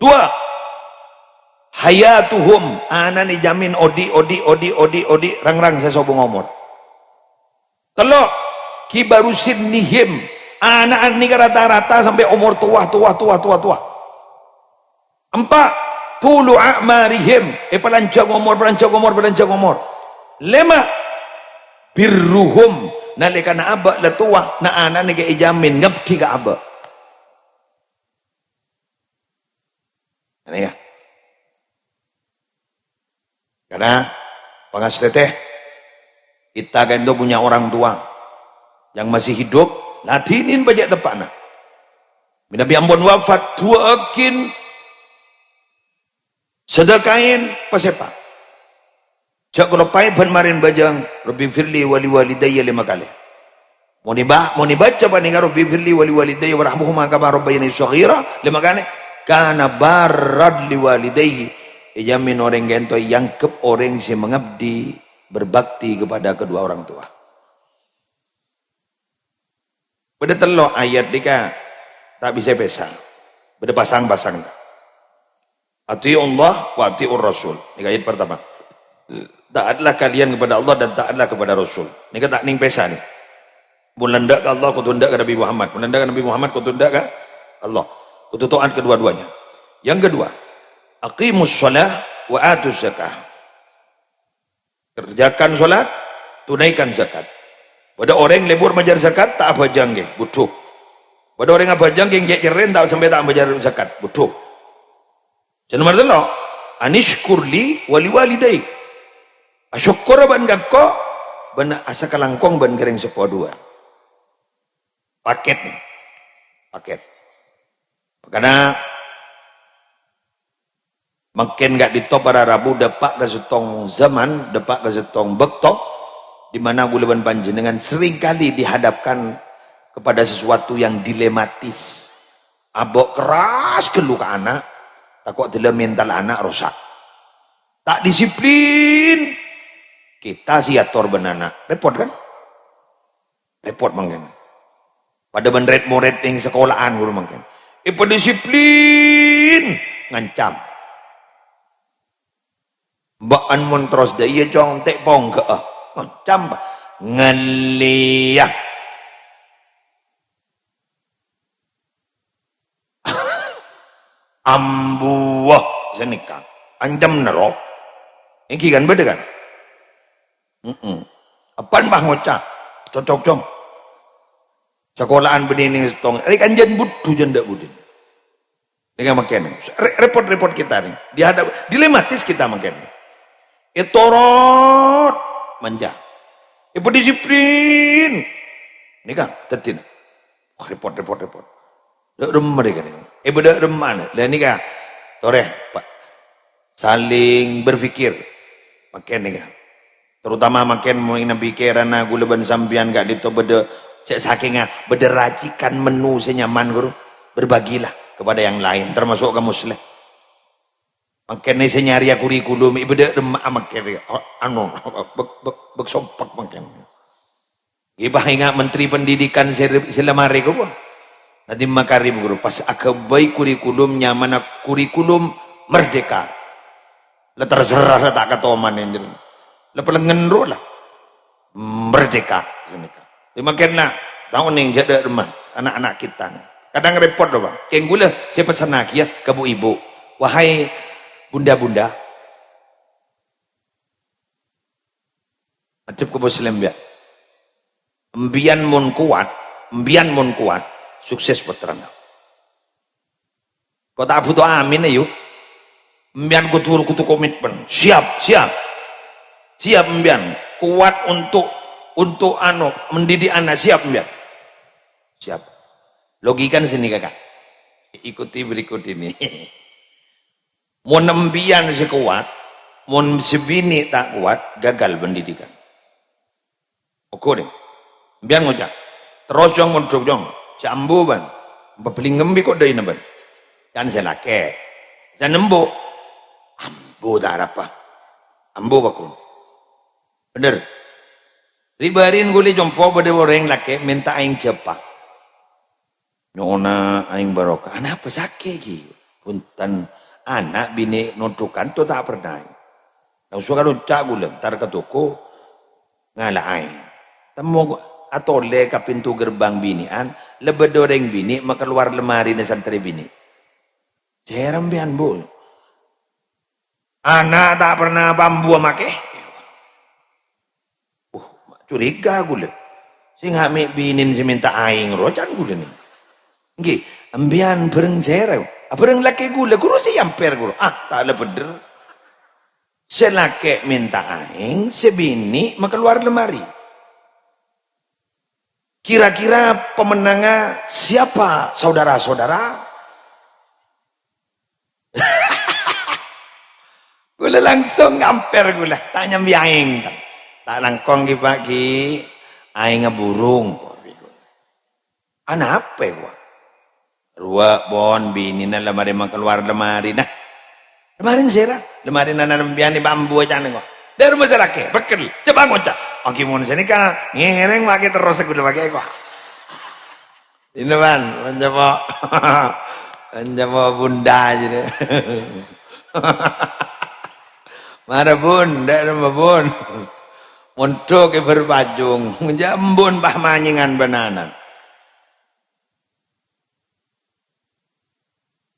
2. Hayatuhum, anak ni jamin odi rang saya sobong omor. 3. Kibarusin nihim, anak ni rata-rata sampai umur tua. 4. Tulu a'marihim, pelancang umur. 5. Birruhum, nalika na aba latua na anak ni kaijamin ngapti ka aba. Ano ya? Karena pangasteteh kita kan itu punya orang tua yang masih hidup, latinin bajak tepana. Nabi ambon wafat tuakin sedekain pasepa. Jak kolopai ban marin bajang Rabbi firli wali walidayya 5 kali. Mau dibaca bani Rabbi firli wali walidayya warahmuhuma kama rabbayani shaghira 5 kali. Karena barad li walidayhi, jamin orang gento yang kep orang si mengabdi berbakti kepada kedua orang tua. Beda telo ayat dika tak bisa pesang. Beda pasang-pasang. Ati Allah wa atiur Rasul. Ini ayat pertama. Taatlah kalian kepada Allah dan taatlah kepada Rasul. Ini tak ning pesa nih. Mulandak ke Allah, kutundak ke Nabi Muhammad. Mulandak ke Nabi Muhammad, kutundak ke Allah. Kutu taat kedua-duanya. Yang kedua, aqimus shalah wa atuz zakah. Kerjakan salat, tunaikan zakat. Pada orang lebur majar zakat tak apa jangge, butuh. Pada orang apa jangge ngek keren tak sampai tak majar zakat, butuh. Jadi nomor 3, anishkurli wali walidaik. Asyukur ban gakko ban asa kalangkong ban gereng sepodua. Paket nih. Paket. Karena makin gak ditop pada Rabu depak ke setong zaman, depak ke setong bektok, di mana bulan panjenengan seringkali dihadapkan kepada sesuatu yang dilematis. Abok keras keluka anak, takut dalam mental anak rusak. Tak disiplin, kita siator benana, repot kan? Repot mungkin. Pada benret-muret yang sekolahan guru mungkin. Disiplin ngancam. Mbaan mun terus daya jong tek pong ke ngancam ngeliyah. Ambuah senika ancam nero. Iki kan beda kan? Apaan bah ngocak cocok jong. Sekolahan benih setong, kan jan butuh janda budin. Dengan makin repot-repot kita nih, dihadap dilematis kita makin. Etorot manja, disiplin. Ini kan tetin, repot. Remah mereka nih, beda remah nih. Lain ini kan, toreh, pak, saling berpikir, makin nih kan. Terutama makin mau nabi kerana gula ban sambian gak dito beda. Cek sakingnya berderajikan menu senyaman guru, berbagilah kepada yang lain termasuk kamu muslim. Makanya saya nyari kurikulum ibu dek demak makanya anu beksompak makanya. Ibah ingat menteri pendidikan selamari ko po. Nanti makari guru pas akabai kurikulumnya mana kurikulum merdeka. Lah terserah tak katoman yang lepelengen ro lah merdeka senika. Makinlah tahun yang jadi rumah anak-anak kita. Kadang repot loh bang. Keng gula saya pesan lagi ya ke bu ibu. Wahai bunda-bunda. Acep ke muslim ya. Embian mun kuat. sukses putrana. Kau tak butuh amin ayo. Mbian kutu komitmen. Siap mbian. Kuat untuk mendidik anak, siap mbian. Siap. Logikan sini kakak. Ikuti berikut ini. Mau nembian sekuat, mau sebini tak kuat, gagal pendidikan. Oke deh. Mbian ngojak. Terus jong mondok jong. Jambu ban. Beli ngembi kok dari nemban. Kan saya laki. Saya nembo. Ambo tak apa. Ambo bakun. Bener. Ribarin guli jompo pada orang laki minta aing cepak. Nona aing barokah. Anak apa sakit gitu. Punten anak bini notukan tu tak pernah. Nau suka lucak gula. Ntar ke toko ngalah aing. Temu atau le ke pintu gerbang binian. Lebih doreng bini maka keluar lemari na santri bini. Cerem bian bu. Anak tak pernah bambu make. Curiga gula. Si ngamik binin si minta aing rocan gula ni. Nggih, ambian bareng cerem. Bareng laki gula guru si yamper guru. Tak ada bener. Si laki minta aing, si bini maka keluar lemari. Kira-kira pemenangnya siapa saudara-saudara? Gula langsung ngamper gula, tanya aing. Tak langkong ki pagi, aing ngeburung. Anak apa gua? Ruak bon bini na lemari keluar lemari nah. Lemari sera, lemari na nambian di bambu aja nih gua. Dari rumah saya laki, bekel, coba ngocak. Oke mon sini kan ngereng pakai terus aku udah pakai gua. Ini ban, menjadi bunda aja deh. Mana bun, dak nama bun. Montok ke berpajung, menjambun bah manyingan bananan.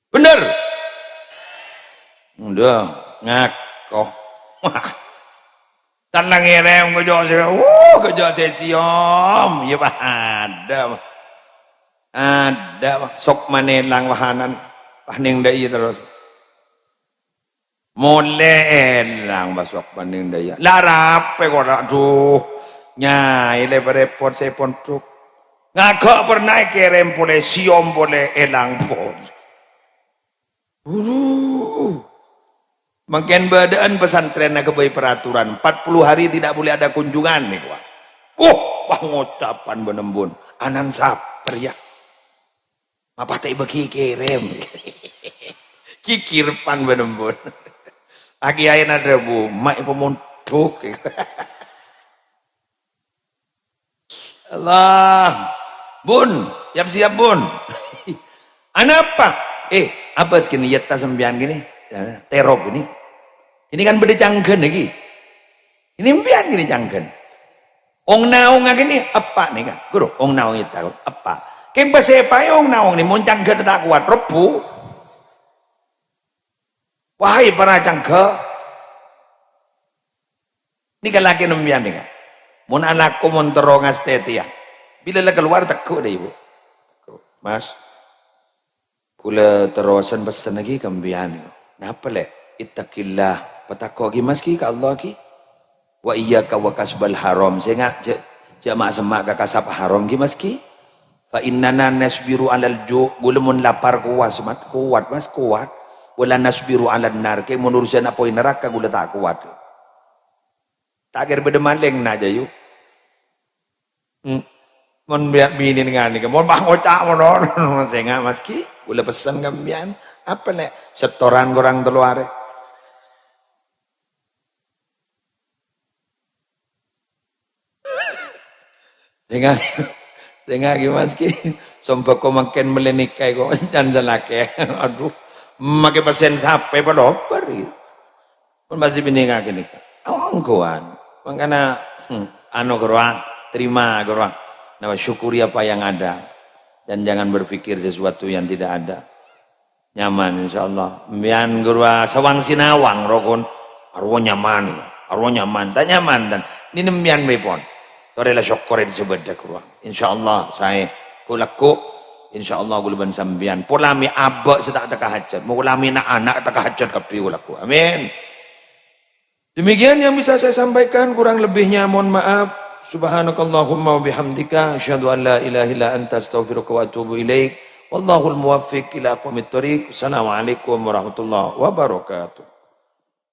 Bener. Udah ngakoh. Wah. Tanang ngerem kejo saya siom. Ya bah ada. Ada sok manelang wahanan. Paning dai terus. Mulai lang basok paning daya. Larap pe kok aduh. Nyai le repot saya pontuk. Ngagak pernah kerem boleh siom boleh elang pun. Makin badan pesantren ke peraturan 40 hari tidak boleh ada kunjungan nih gua. Wah ngocapan benembun. Anan saper ya. Apa tak bagi kerem. Kikirpan benembun. Aki ayen ada bu, mak pemuntuk. Allah, bun, siap bun. Anak apa? Apa segini yata sembian gini, terop ini. Ini kan beda canggen lagi. Ini mbian gini canggen. Ong naung gini apa nih kan? Guru, ong naung itu apa? Kempa siapa ya ong naung nih? Mau canggen tak kuat, rebu. Wahai para cangga, ini kan laki nembian nih kan. Mun anakku mun terong estetia. Bila lah keluar tekuk deh ibu. Mas, kula terusan pesan lagi kembian. Napa le? Ittaqillah. Patakok lagi mas ki ka Allah ki. Wa iyyaka wa kasbal haram. Saya ngak mak semak ka kasab haram ki mas ki. Fa innana nasbiru alal ju'. Gula mun lapar kuat mas kuat. Wala nasbiru ala nar ke menurusan apa neraka gula tak kuat. Tak kira beda maling na aja yuk. Mon biak bini dengan ni, mon bah ngocak mon saya ngak maski. Gula pesan kambian apa le setoran orang teluare. Saya ngak gimana maski. Sumpah kau makin melenikai kau jangan laki. Aduh. Makai pasien sampai pada opar gitu. Pun masih bini ngak gini. Awangkuan. Makanya geruang, terima geruang. Nah, syukuri apa yang ada dan jangan berpikir sesuatu yang tidak ada. Nyaman insyaallah. Mbian geruang sawang sinawang rokon arwo nyaman, tak nyaman dan ini mbian bepon. Torela syukurin sebedak geruang. Insyaallah saya kulaku insyaallah guluban sambian pulami abak setak hajat mulami anak hajat kapi ulaku amin. Demikian yang bisa saya sampaikan, kurang lebihnya mohon maaf. Subhanakallahumma wa bihamdika asyhadu an la ilaha illa anta astaghfiruka wa atubu ilaik. Wallahul muwaffiq ila aqwamit thoriq. Assalamualaikum warahmatullahi wabarakatuh.